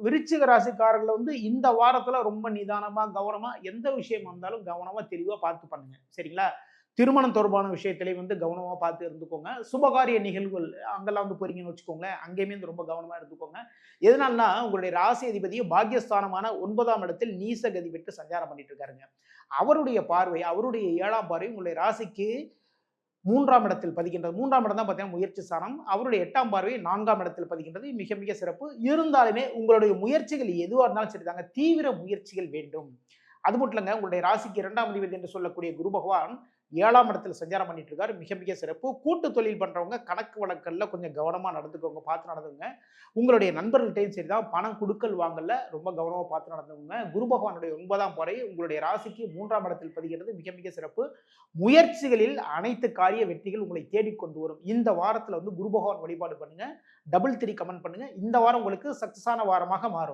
விருச்சிக ராசிக்காரர்கள் வந்து இந்த வாரத்துல ரொம்ப நிதானமா, கவனமா எந்த விஷயம் வந்தாலும் கவனமா, தெளிவா பார்த்து பண்ணுங்க. சரிங்களா? திருமணம் தொடர்பான விஷயத்திலே வந்து கவனமா பார்த்து இருந்துக்கோங்க. சுபகாரிய நிகழ்வுகள் அங்கெல்லாம் வந்து போறீங்கன்னு வச்சுக்கோங்களேன், அங்கேயுமே வந்து ரொம்ப கவனமா இருந்துக்கோங்க. எதனாலனா, உங்களுடைய ராசி அதிபதி பாக்கியஸ்தானமான 9ஆம் இடத்தில் நீச கதி பெற்று சஞ்சாரம் பண்ணிட்டு இருக்காருங்க. அவருடைய பார்வை, அவருடைய 7ஆம் பார்வை உங்களுடைய ராசிக்கு 3ஆம் இடத்தில் பதிகின்றது. 3ஆம் இடம் தான் பார்த்தீங்கன்னா முயற்சி ஸ்தானம். அவருடைய 8ஆம் பார்வை 4ஆம் இடத்தில் பதிகின்றது. மிக மிக சிறப்பு. இருந்தாலுமே உங்களுடைய முயற்சிகள் எதுவா இருந்தாலும் சரிதாங்க. தீவிர முயற்சிகள் வேண்டும். அது மட்டும் இல்லங்க, உங்களுடைய ராசிக்கு 2ஆம் அதிபதி என்று சொல்லக்கூடிய குரு பகவான் 7ஆம் இடத்துல சஞ்சாரம் பண்ணிட்டு இருக்காரு. மிக மிக சிறப்பு. கூட்டு தொழில் பண்றவங்க கணக்கு வழக்கல்ல கொஞ்சம் கவனமா நடந்துக்கோங்க. பார்த்து நடந்துங்க. உங்களுடைய நண்பர்கள்ட்டயும் சரிதான், பணம் குடுக்கல் வாங்கல்ல ரொம்ப கவனமா பார்த்து நடந்துக்கோங்க. குரு பகவானுடைய 9ஆம் பார்வை உங்களுடைய ராசிக்கு 3ஆம் இடத்தில் பதிகிறது. மிக மிக சிறப்பு. முயற்சிகளில் அனைத்து காரிய வெற்றிகள் உங்களை தேடிக்கொண்டு வரும். இந்த வாரத்துல வந்து குரு பகவான் வழிபாடு பண்ணுங்க. டபுள் 3 கமெண்ட் பண்ணுங்க. இந்த வாரம் உங்களுக்கு சக்சஸான வாரமாக மாறும்.